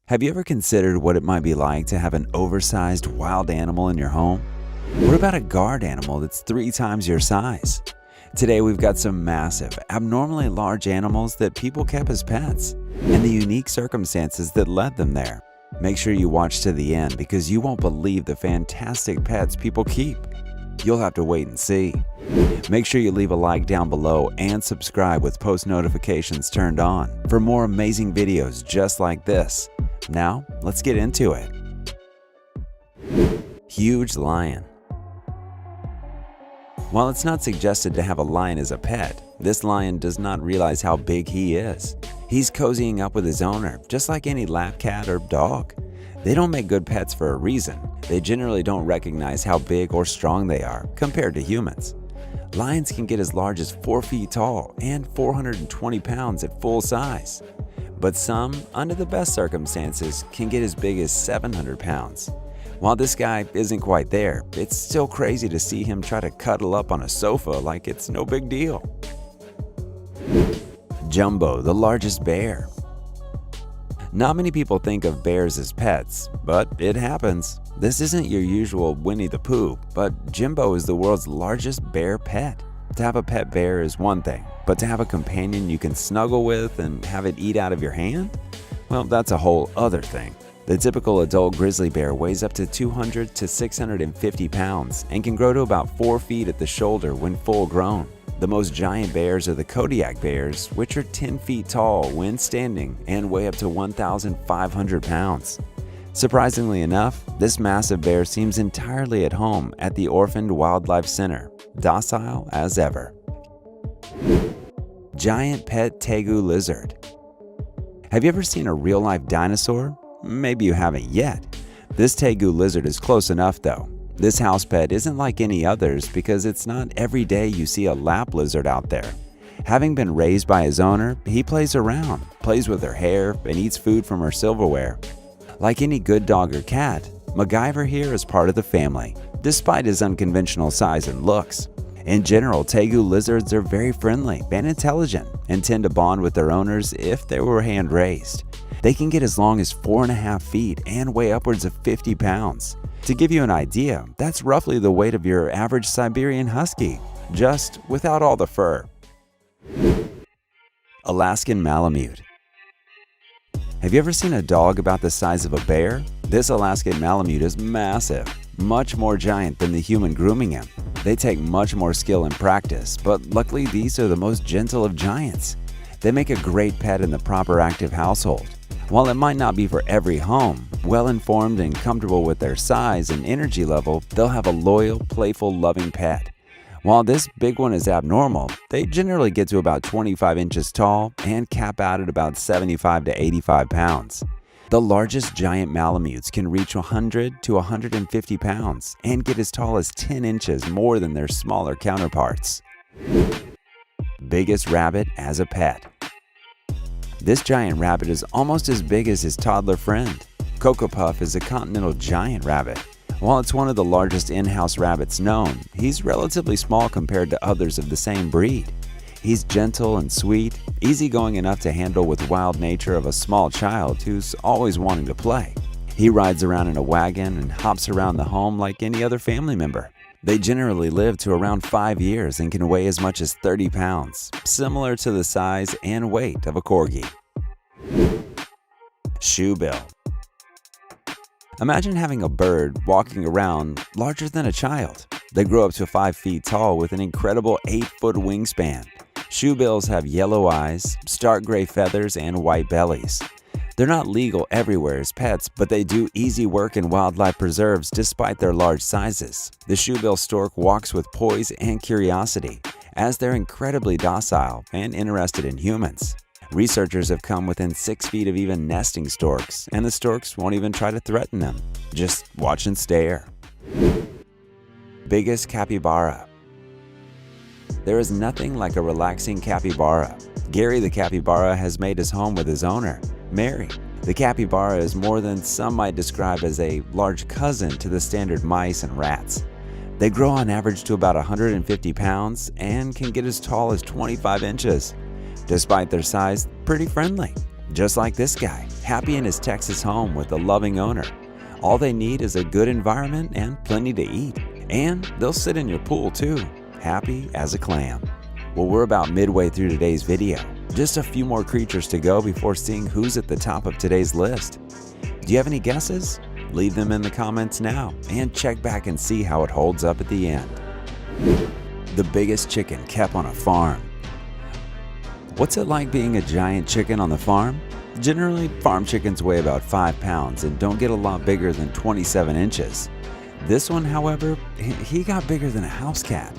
Have you ever considered what it might be like to have an oversized wild animal in your home? What about a guard animal that's 3 times your size? Today we've got some massive, abnormally large animals that people kept as pets, and the unique circumstances that led them there. Make sure you watch to the end because you won't believe the fantastic pets people keep. You'll have to wait and see. Make sure you leave a like down below and subscribe with post notifications turned on for more amazing videos just like this. Now, let's get into it. Huge lion. While it's not suggested to have a lion as a pet, this lion does not realize how big he is. He's cozying up with his owner, just like any lap cat or dog. They don't make good pets for a reason. They generally don't recognize how big or strong they are compared to humans. Lions can get as large as 4 feet tall and 420 pounds at full size. But some, under the best circumstances, can get as big as 700 pounds. While this guy isn't quite there, it's still crazy to see him try to cuddle up on a sofa like it's no big deal. Jumbo, the largest bear. Not many people think of bears as pets, but it happens. This isn't your usual Winnie the Pooh, but Jumbo is the world's largest bear pet. To have a pet bear is one thing, but to have a companion you can snuggle with and have it eat out of your hand? Well, that's a whole other thing. The typical adult grizzly bear weighs up to 200 to 650 pounds and can grow to about 4 feet at the shoulder when full grown. The most giant bears are the Kodiak bears, which are 10 feet tall when standing and weigh up to 1,500 pounds. Surprisingly enough, this massive bear seems entirely at home at the Orphaned Wildlife Center, docile as ever. Giant pet tegu lizard. Have you ever seen a real-life dinosaur? Maybe you haven't yet. This tegu lizard is close enough though. This house pet isn't like any others because it's not every day you see a lap lizard out there. Having been raised by his owner, he plays around, plays with her hair, and eats food from her silverware. Like any good dog or cat, MacGyver here is part of the family, despite his unconventional size and looks. In general, tegu lizards are very friendly and intelligent and tend to bond with their owners if they were hand-raised. They can get as long as 4.5 feet and weigh upwards of 50 pounds. To give you an idea, that's roughly the weight of your average Siberian husky, just without all the fur. Alaskan Malamute. Have you ever seen a dog about the size of a bear? This Alaskan Malamute is massive, much more giant than the human grooming him. They take much more skill and practice, but luckily these are the most gentle of giants. They make a great pet in the proper active household. While it might not be for every home, well-informed and comfortable with their size and energy level, they'll have a loyal, playful, loving pet. While this big one is abnormal, they generally get to about 25 inches tall and cap out at about 75 to 85 pounds. The largest giant Malamutes can reach 100 to 150 pounds and get as tall as 10 inches more than their smaller counterparts. Biggest rabbit as a pet. This giant rabbit is almost as big as his toddler friend. Cocoa Puff is a continental giant rabbit. While it's one of the largest in-house rabbits known, he's relatively small compared to others of the same breed. He's gentle and sweet, easygoing enough to handle with wild nature of a small child who's always wanting to play. He rides around in a wagon and hops around the home like any other family member. They generally live to around 5 years and can weigh as much as 30 pounds, similar to the size and weight of a corgi. Shoebill. Imagine having a bird walking around larger than a child. They grow up to 5 feet tall with an incredible 8-foot wingspan. Shoebills have yellow eyes, stark gray feathers, and white bellies. They're not legal everywhere as pets, but they do easy work in wildlife preserves despite their large sizes. The shoebill stork walks with poise and curiosity, as they're incredibly docile and interested in humans. Researchers have come within 6 feet of even nesting storks, and the storks won't even try to threaten them. Just watch and stare. Biggest capybara. There is nothing like a relaxing capybara. Gary the capybara has made his home with his owner, Mary. The capybara is more than some might describe as a large cousin to the standard mice and rats. They grow on average to about 150 pounds and can get as tall as 25 inches. Despite their size, pretty friendly. just like this guy, happy in his Texas home with a loving owner. All they need is a good environment and plenty to eat. And they'll sit in your pool too, happy as a clam. Well, we're about midway through today's video. Just a few more creatures to go before seeing who's at the top of today's list. Do you have any guesses? Leave them in the comments now and check back and see how it holds up at the end. The biggest chicken kept on a farm. What's it like being a giant chicken on the farm? Generally, farm chickens weigh about 5 pounds and don't get a lot bigger than 27 inches. This one, however, he got bigger than a house cat.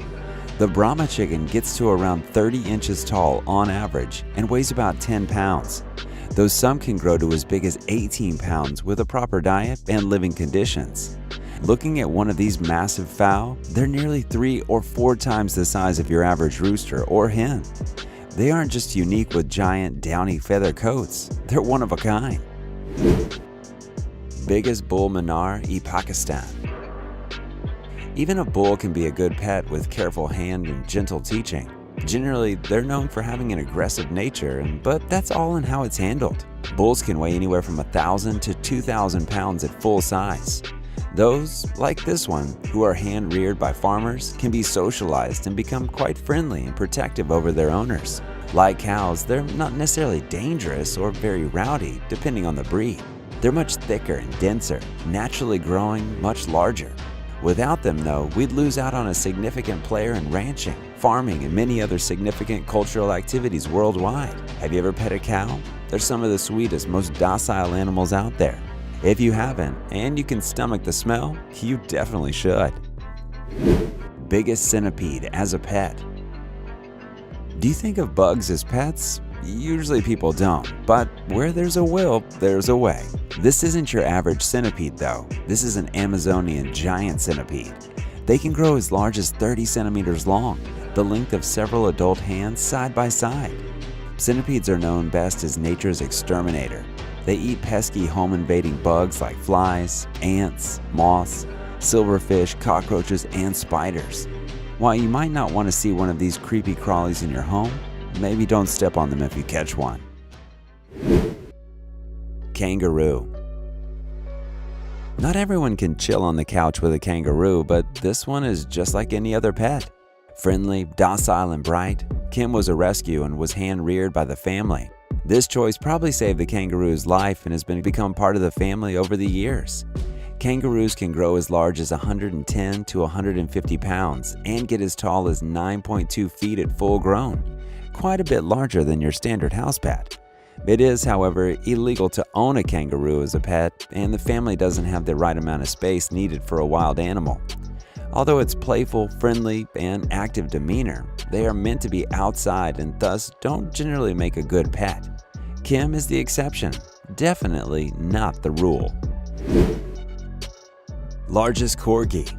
The Brahma chicken gets to around 30 inches tall on average and weighs about 10 pounds, though some can grow to as big as 18 pounds with a proper diet and living conditions. Looking at one of these massive fowl, they're nearly 3 or 4 times the size of your average rooster or hen. They aren't just unique with giant downy feather coats, they're one of a kind. Biggest bull Minar in Pakistan. Even a bull can be a good pet with careful hand and gentle teaching. Generally, they're known for having an aggressive nature, but that's all in how it's handled. Bulls can weigh anywhere from 1,000 to 2,000 pounds at full size. Those, like this one, who are hand-reared by farmers, can be socialized and become quite friendly and protective over their owners. Like cows, they're not necessarily dangerous or very rowdy, depending on the breed. They're much thicker and denser, naturally growing much larger. Without them, though, we'd lose out on a significant player in ranching, farming, and many other significant cultural activities worldwide. Have you ever pet a cow? They're some of the sweetest, most docile animals out there. If you haven't, and you can stomach the smell, you definitely should. Biggest centipede as a pet. Do you think of bugs as pets? Usually people don't, but where there's a will, there's a way. This isn't your average centipede though. This is an Amazonian giant centipede. They can grow as large as 30 centimeters long, the length of several adult hands side by side. Centipedes are known best as nature's exterminator. They eat pesky home-invading bugs like flies, ants, moths, silverfish, cockroaches, and spiders. While you might not want to see one of these creepy crawlies in your home, maybe don't step on them if you catch one. Kangaroo. Not everyone can chill on the couch with a kangaroo, but this one is just like any other pet. Friendly, docile, and bright, Kim was a rescue and was hand-reared by the family. This choice probably saved the kangaroo's life and has become part of the family over the years. Kangaroos can grow as large as 110 to 150 pounds and get as tall as 9.2 feet at full grown, quite a bit larger than your standard house pet. It is, however, illegal to own a kangaroo as a pet, and the family doesn't have the right amount of space needed for a wild animal. Although its playful, friendly, and active demeanor, they are meant to be outside and thus don't generally make a good pet. Kim is the exception, definitely not the rule. Largest corgi.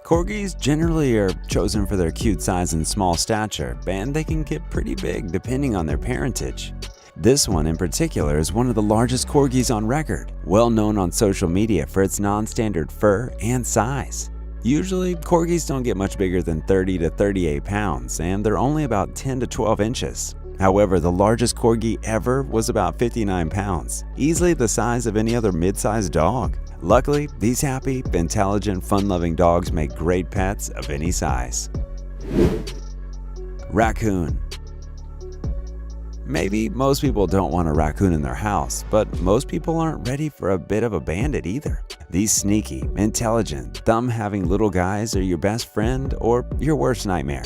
Corgis generally are chosen for their cute size and small stature, and they can get pretty big depending on their parentage. This one in particular is one of the largest corgis on record, well known on social media for its non-standard fur and size. Usually, corgis don't get much bigger than 30 to 38 pounds, and they're only about 10 to 12 inches. However, the largest corgi ever was about 59 pounds, easily the size of any other mid-sized dog. Luckily, these happy, intelligent, fun-loving dogs make great pets of any size. Raccoon. Maybe most people don't want a raccoon in their house, but most people aren't ready for a bit of a bandit either. These sneaky, intelligent, thumb-having little guys are your best friend or your worst nightmare,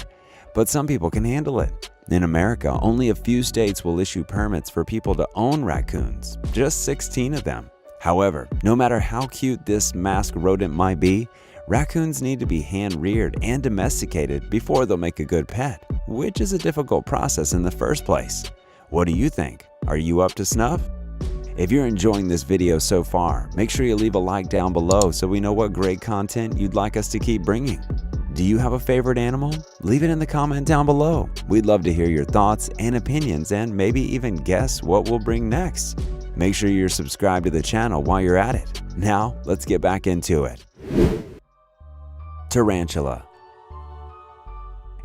but some people can handle it. In America, only a few states will issue permits for people to own raccoons, just 16 of them. However, no matter how cute this masked rodent might be, raccoons need to be hand-reared and domesticated before they'll make a good pet, which is a difficult process in the first place. What do you think? Are you up to snuff? If you're enjoying this video so far, make sure you leave a like down below so we know what great content you'd like us to keep bringing. Do you have a favorite animal? Leave it in the comment down below. We'd love to hear your thoughts and opinions and maybe even guess what we'll bring next. Make sure you're subscribed to the channel while you're at it. Now, let's get back into it. Tarantula.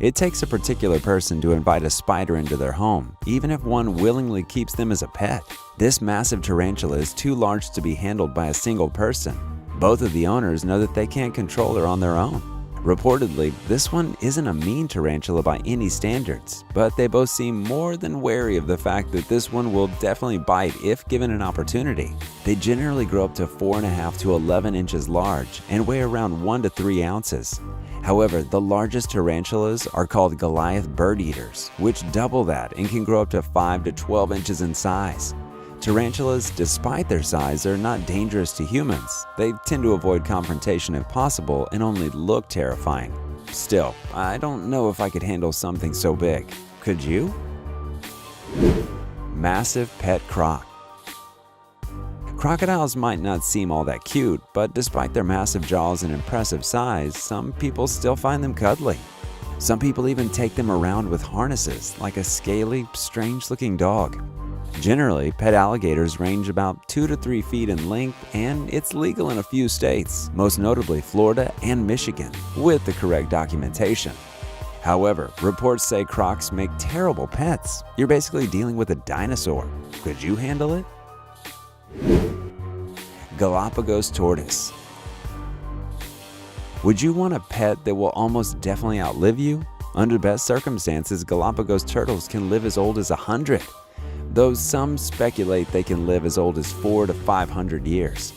It takes a particular person to invite a spider into their home, even if one willingly keeps them as a pet. This massive tarantula is too large to be handled by a single person. Both of the owners know that they can't control her on their own. Reportedly, this one isn't a mean tarantula by any standards, but they both seem more than wary of the fact that this one will definitely bite if given an opportunity. They generally grow up to 4.5 to 11 inches large and weigh around 1 to 3 ounces. However, the largest tarantulas are called Goliath bird eaters, which double that and can grow up to 5 to 12 inches in size. Tarantulas, despite their size, are not dangerous to humans. They tend to avoid confrontation if possible and only look terrifying. Still, I don't know if I could handle something so big. Could you? Massive pet croc. Crocodiles might not seem all that cute, but despite their massive jaws and impressive size, some people still find them cuddly. Some people even take them around with harnesses, like a scaly, strange-looking dog. Generally, pet alligators range about 2 to 3 feet in length, and it's legal in a few states, most notably Florida and Michigan, with the correct documentation. However, reports say crocs make terrible pets. You're basically dealing with a dinosaur. Could you handle it? Galapagos tortoise. Would you want a pet that will almost definitely outlive you? Under best circumstances, Galapagos turtles can live as old as 100. Though some speculate they can live as old as 400 to 500 years.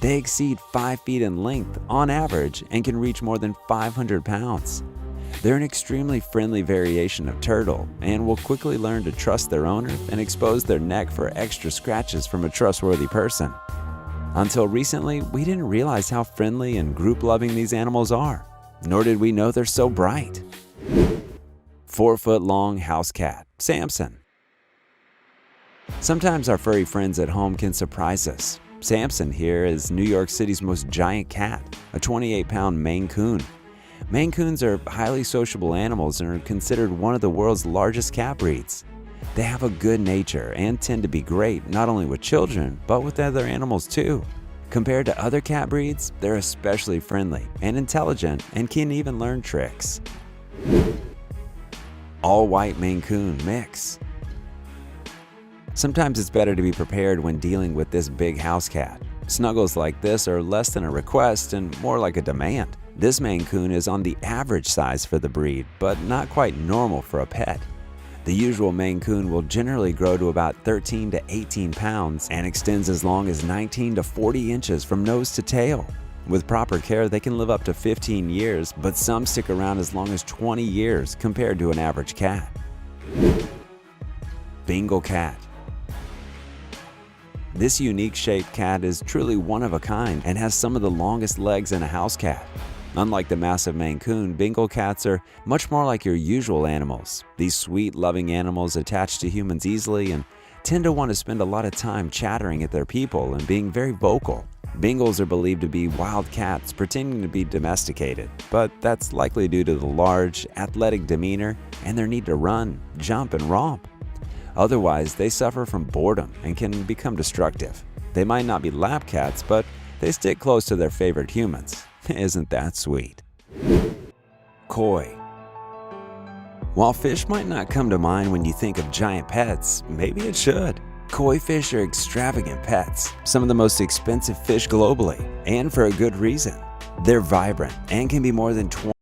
They exceed 5 feet in length on average and can reach more than 500 pounds. They're an extremely friendly variation of turtle and will quickly learn to trust their owner and expose their neck for extra scratches from a trustworthy person. Until recently, we didn't realize how friendly and group-loving these animals are, nor did we know they're so bright. 4-foot-long house cat, Samson. Sometimes our furry friends at home can surprise us. Samson here is New York City's most giant cat, a 28-pound Maine Coon. Maine Coons are highly sociable animals and are considered one of the world's largest cat breeds. They have a good nature and tend to be great not only with children, but with other animals too. Compared to other cat breeds, they're especially friendly and intelligent and can even learn tricks. All-white Maine Coon mix. Sometimes it's better to be prepared when dealing with this big house cat. Snuggles like this are less than a request and more like a demand. This Maine Coon is on the average size for the breed, but not quite normal for a pet. The usual Maine Coon will generally grow to about 13 to 18 pounds and extends as long as 19 to 40 inches from nose to tail. With proper care, they can live up to 15 years, but some stick around as long as 20 years compared to an average cat. Bengal cat. This unique shaped cat is truly one of a kind and has some of the longest legs in a house cat. Unlike the massive Maine Coon, Bengal cats are much more like your usual animals. These sweet, loving animals attach to humans easily and tend to want to spend a lot of time chattering at their people and being very vocal. Bengals are believed to be wild cats pretending to be domesticated, but that's likely due to the large, athletic demeanor and their need to run, jump, and romp. Otherwise, they suffer from boredom and can become destructive. They might not be lap cats, but they stick close to their favorite humans. Isn't that sweet? Koi. While fish might not come to mind when you think of giant pets, maybe it should. Koi fish are extravagant pets, some of the most expensive fish globally, and for a good reason. They're vibrant and can be more than 20